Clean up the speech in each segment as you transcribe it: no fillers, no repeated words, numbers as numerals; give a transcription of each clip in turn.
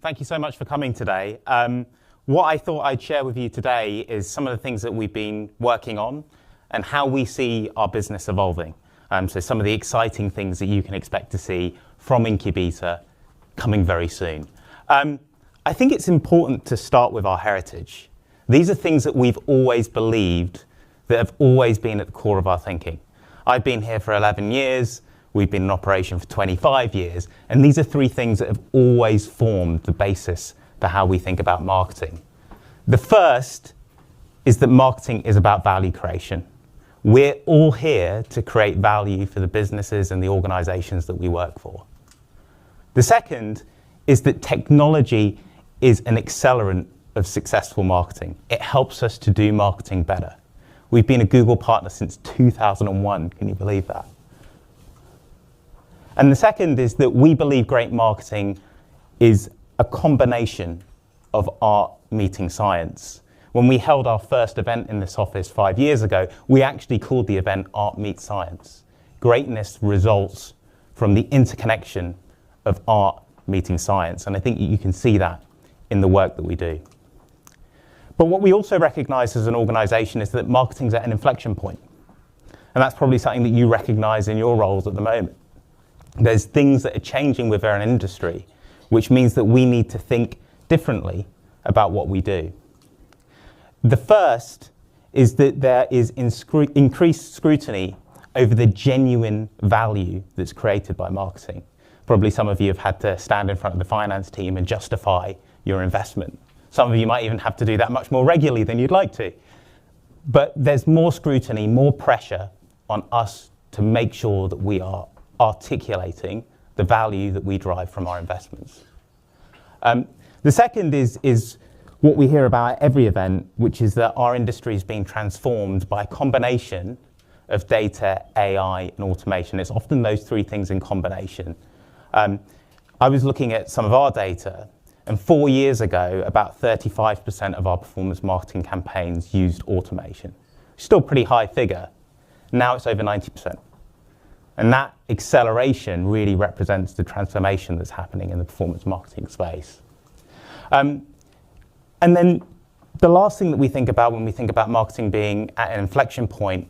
Thank you so much for coming today. What I thought I'd share with you today is some of the things that we've been working on and how we see our business evolving. So some of the exciting things that you can expect to see from Incubeta coming very soon. I think it's important to start with our heritage. These are things that we've always believed, that have always been at the core of our thinking. I've been here for 11 years. We've been in operation for 25 years, and these are three things that have always formed the basis for how we think about marketing. The first is that marketing is about value creation. We're all here to create value for the businesses and the organizations that we work for. The second is that technology is an accelerant of successful marketing. It helps us to do marketing better. We've been a Google partner since 2001. Can you believe that? And the second is that we believe great marketing is a combination of art meeting science. When we held our first event in this office 5 years ago, we actually called the event Art Meets Science. Greatness results from the interconnection of art meeting science, and I think you can see that in the work that we do. But what we also recognize as an organization is that marketing's at an inflection point, and that's probably something that you recognize in your roles at the moment. There's things that are changing with our industry, which means that we need to think differently about what we do. The first is that there is increased scrutiny over the genuine value that's created by marketing. Probably some of you have had to stand in front of the finance team and justify your investment. Some of you might even have to do that much more regularly than you'd like to. But there's more scrutiny, more pressure on us to make sure that we are articulating the value that we drive from our investments. The second is what we hear about at every event, which is that our industry is being transformed by a combination of data, AI, and automation. It's often those three things in combination. I was looking at some of our data, and 4 years ago, about 35% of our performance marketing campaigns used automation. Still a pretty high figure. Now it's over 90%. And that acceleration really represents the transformation that's happening in the performance marketing space. And then the last thing that we think about when we think about marketing being at an inflection point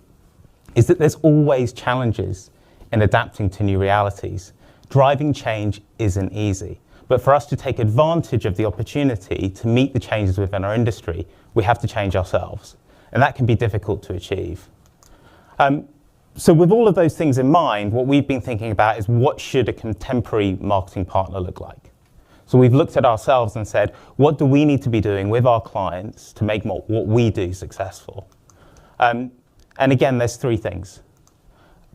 is that there's always challenges in adapting to new realities. Driving change isn't easy. But for us to take advantage of the opportunity to meet the changes within our industry, we have to change ourselves. And that can be difficult to achieve. So with all of those things in mind, what we've been thinking about is what should a contemporary marketing partner look like? So we've looked at ourselves and said, what do we need to be doing with our clients to make what we do successful? And again, there's three things.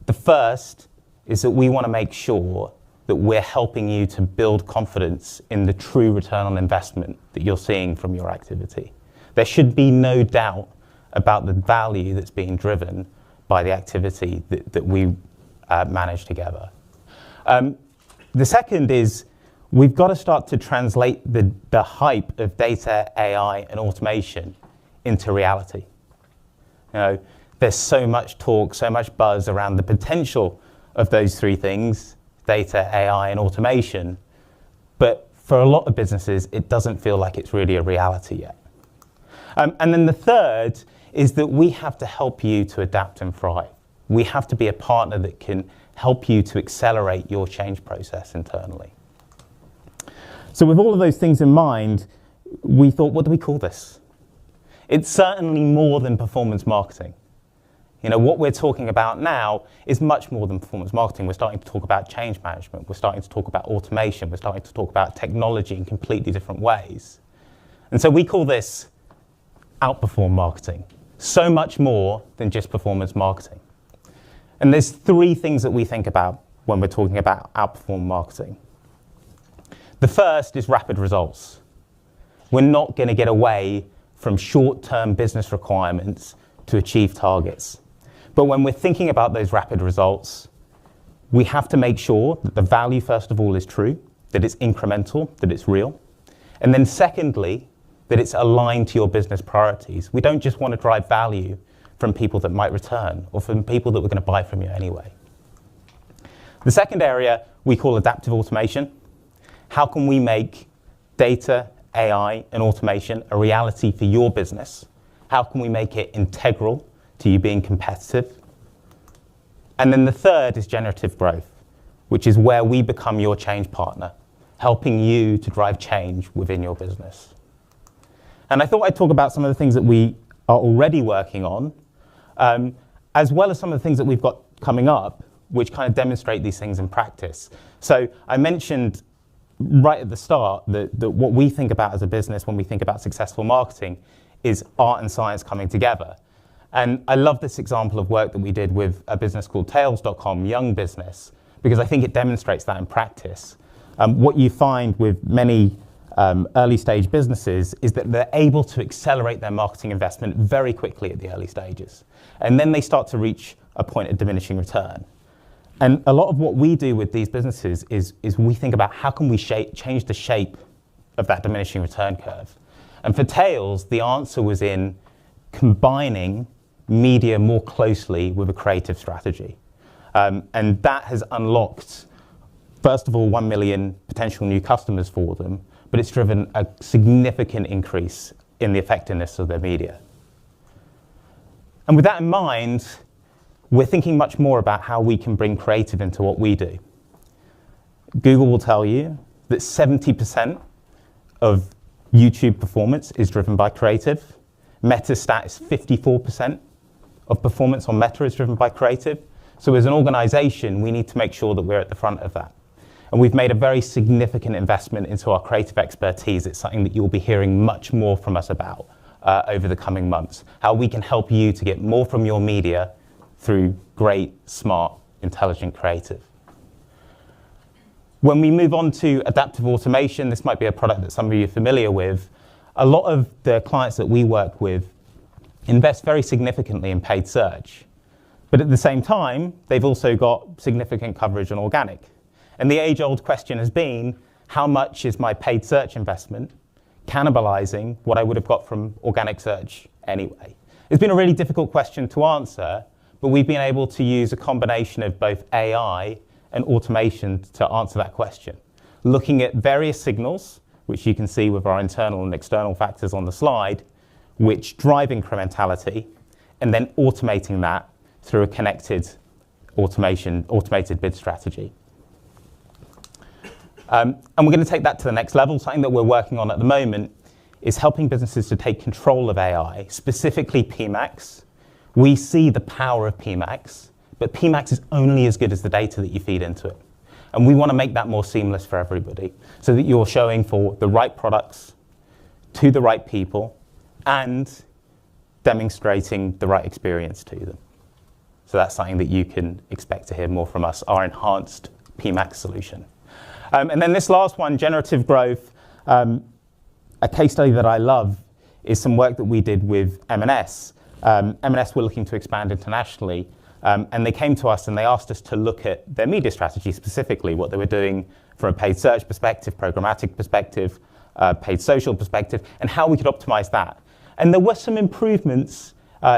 The first is that we want to make sure that we're helping you to build confidence in the true return on investment that you're seeing from your activity. There should be no doubt about the value that's being driven by the activity that we manage together. The second is we've got to start to translate the hype of data, AI, and automation into reality. You know, there's so much talk, so much buzz around the potential of those three things, data, AI, and automation, but for a lot of businesses, it doesn't feel like it's really a reality yet. And then the third is that we have to help you to adapt and thrive. We have to be a partner that can help you to accelerate your change process internally. So with all of those things in mind, we thought, what do we call this? It's certainly more than performance marketing. You know, what we're talking about now is much more than performance marketing. We're starting to talk about change management. We're starting to talk about automation. We're starting to talk about technology in completely different ways. And so we call this Outperform Marketing. So much more than just performance marketing. And there's three things that we think about when we're talking about Outperform Marketing. The first is rapid results. We're not going to get away from short-term business requirements to achieve targets. But when we're thinking about those rapid results, we have to make sure that the value, first of all, is true, that it's incremental, that it's real. And then secondly, that it's aligned to your business priorities. We don't just want to drive value from people that might return or from people that we're going to buy from you anyway. The second area we call adaptive automation. How can we make data, AI, and automation a reality for your business? How can we make it integral to you being competitive? And then the third is generative growth, which is where we become your change partner, helping you to drive change within your business. And I thought I'd talk about some of the things that we are already working on, as well as some of the things that we've got coming up, which kind of demonstrate these things in practice. So I mentioned right at the start that what we think about as a business when we think about successful marketing is art and science coming together. And I love this example of work that we did with a business called Tails.com, young business, because I think it demonstrates that in practice. What you find with many early stage businesses is that they're able to accelerate their marketing investment very quickly at the early stages. And then they start to reach a point of diminishing return. And a lot of what we do with these businesses is we think about how can we change the shape of that diminishing return curve. And for Tails, the answer was in combining media more closely with a creative strategy. And that has unlocked, first of all, 1 million potential new customers for them, but it's driven a significant increase in the effectiveness of their media. And with that in mind, we're thinking much more about how we can bring creative into what we do. Google will tell you that 70% of YouTube performance is driven by creative. Meta's stat is 54% of performance on Meta is driven by creative. So as an organization, we need to make sure that we're at the front of that. And we've made a very significant investment into our creative expertise. It's something that you'll be hearing much more from us about over the coming months. How we can help you to get more from your media through great, smart, intelligent creative. When we move on to adaptive automation, this might be a product that some of you are familiar with. A lot of the clients that we work with invest very significantly in paid search. But at the same time, they've also got significant coverage on organic. And the age-old question has been, how much is my paid search investment cannibalizing what I would have got from organic search anyway? It's been a really difficult question to answer, but we've been able to use a combination of both AI and automation to answer that question. Looking at various signals, which you can see with our internal and external factors on the slide, which drive incrementality, and then automating that through a connected automated bid strategy. And we're going to take that to the next level. Something that we're working on at the moment is helping businesses to take control of AI, specifically PMax. We see the power of PMax, but PMax is only as good as the data that you feed into it. And we want to make that more seamless for everybody so that you're showing for the right products to the right people and demonstrating the right experience to them. So that's something that you can expect to hear more from us, our enhanced PMax solution. And then this last one, generative growth, a case study that I love is some work that we did with M&S. M&S were looking to expand internationally, and they came to us and they asked us to look at their media strategy, specifically what they were doing from a paid search perspective, programmatic perspective, paid social perspective, and how we could optimize that. And there were some improvements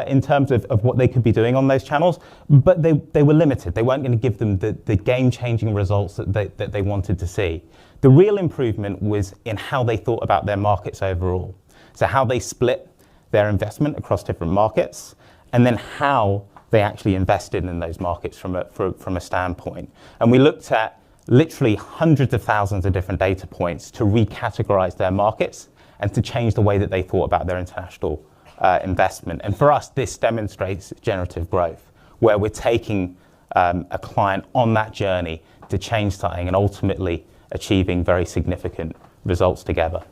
in terms of what they could be doing on those channels, but they were limited. They weren't going to give them the game-changing results that they wanted to see. The real improvement was in how they thought about their markets overall. So how they split their investment across different markets, and then how they actually invested in those markets from a standpoint. And we looked at literally hundreds of thousands of different data points to recategorize their markets and to change the way that they thought about their international investment. And for us, this demonstrates generative growth, where we're taking a client on that journey to change something and ultimately achieving very significant results together.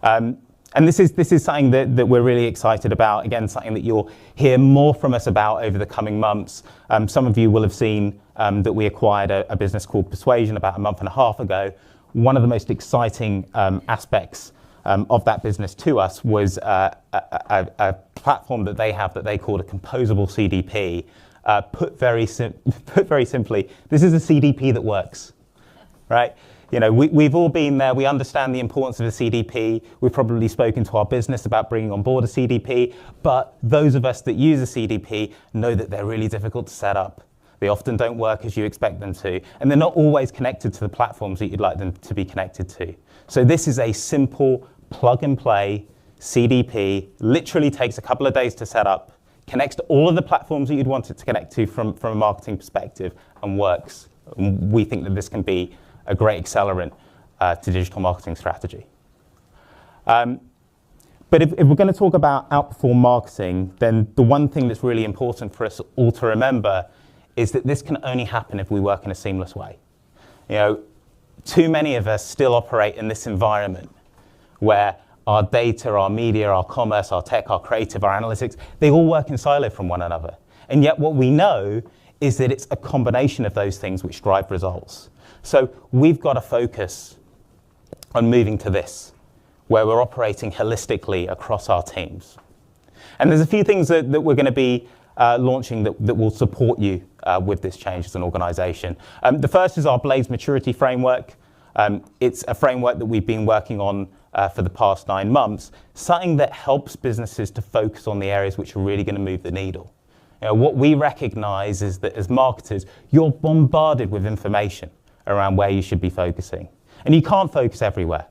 And this is something that we're really excited about. Again, something that you'll hear more from us about over the coming months. Some of you will have seen that we acquired a business called Persuasion about a month and a half ago. One of the most exciting aspects of that business to us was a platform that they have that they called a composable CDP. Put very simply, this is a CDP that works, right? You know, we've all been there. We understand the importance of a CDP. We've probably spoken to our business about bringing on board a CDP, but those of us that use a CDP know that they're really difficult to set up. They often don't work as you expect them to, and they're not always connected to the platforms that you'd like them to be connected to. So this is a simple plug and play CDP, literally takes a couple of days to set up, connects to all of the platforms that you'd want it to connect to from a marketing perspective, and works. And we think that this can be a great accelerant to digital marketing strategy. But if we're going to talk about Outperform Marketing, then the one thing that's really important for us all to remember is that this can only happen if we work in a seamless way. You know, too many of us still operate in this environment where our data, our media, our commerce, our tech, our creative, our analytics, they all work in silo from one another. And yet what we know is that it's a combination of those things which drive results. So we've got to focus on moving to this, where we're operating holistically across our teams. And there's a few things that we're going to be launching that will support you with this change as an organization. The first is our Blaze Maturity Framework. It's a framework that we've been working on for the past 9 months, something that helps businesses to focus on the areas which are really going to move the needle. You know, what we recognize is that as marketers, you're bombarded with information around where you should be focusing. And you can't focus everywhere.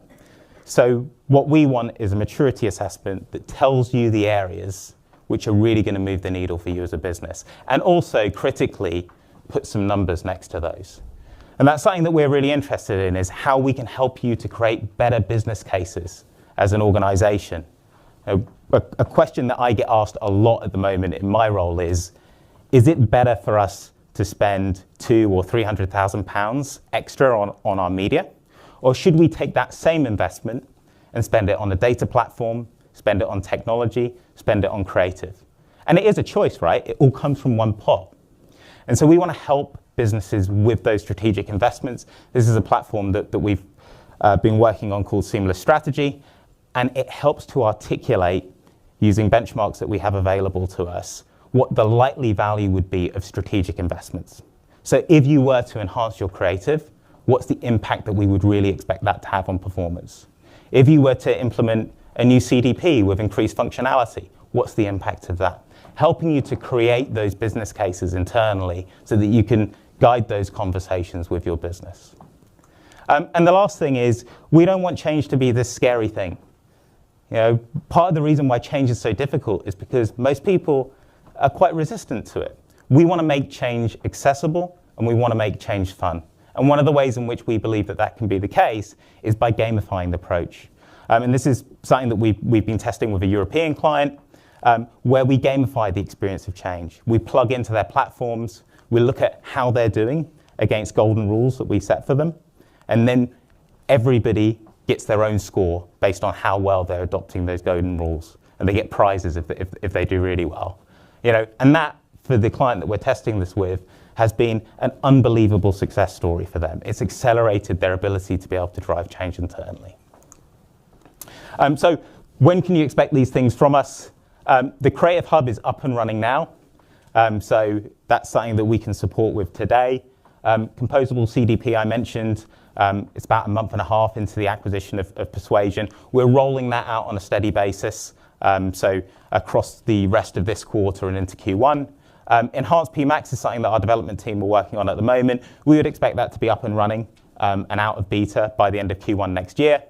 So what we want is a maturity assessment that tells you the areas which are really going to move the needle for you as a business. And also, critically, put some numbers next to those. And that's something that we're really interested in, is how we can help you to create better business cases as an organization. A question that I get asked a lot at the moment in my role is it better for us to spend £200,000 or £300,000 extra on our media? Or should we take that same investment and spend it on a data platform, spend it on technology, spend it on creative? And it is a choice, right? It all comes from one pot. And so we want to help businesses with those strategic investments. This is a platform that we've been working on called Seamless Strategy, and it helps to articulate, using benchmarks that we have available to us, what the likely value would be of strategic investments. So if you were to enhance your creative, what's the impact that we would really expect that to have on performance? If you were to implement a new CDP with increased functionality, what's the impact of that? Helping you to create those business cases internally so that you can guide those conversations with your business. And the last thing is, we don't want change to be this scary thing. You know, part of the reason why change is so difficult is because most people are quite resistant to it. We want to make change accessible, and we want to make change fun. And one of the ways in which we believe that that can be the case is by gamifying the approach. And this is something that we've been testing with a European client, where we gamify the experience of change. We plug into their platforms, we look at how they're doing against golden rules that we set for them, and then everybody gets their own score based on how well they're adopting those golden rules, and they get prizes if they do really well. You know, and that, for the client that we're testing this with, has been an unbelievable success story for them. It's accelerated their ability to be able to drive change internally. So when can you expect these things from us? The Creative Hub is up and running now. So that's something that we can support with today. Composable CDP I mentioned, it's about a month and a half into the acquisition of Persuasion. We're rolling that out on a steady basis, so across the rest of this quarter and into Q1. Enhanced PMax is something that our development team are working on at the moment. We would expect that to be up and running and out of beta by the end of Q1 next year.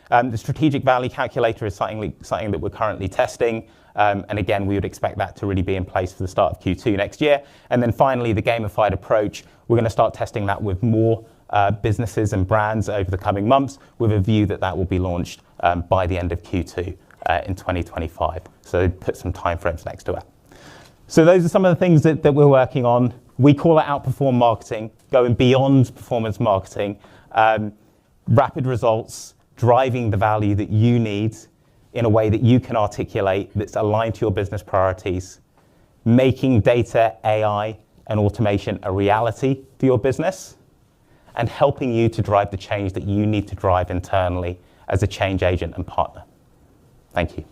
The strategic value calculator is something that we're currently testing. And again, we would expect that to really be in place for the start of Q2 next year. And then finally, the gamified approach, we're going to start testing that with more businesses and brands over the coming months, with a view that will be launched by the end of Q2 in 2025. So put some timeframes next to it. So those are some of the things that we're working on. We call it Outperform Marketing, going beyond performance marketing, rapid results, driving the value that you need in a way that you can articulate that's aligned to your business priorities, making data, AI, and automation a reality for your business, and helping you to drive the change that you need to drive internally as a change agent and partner. Thank you.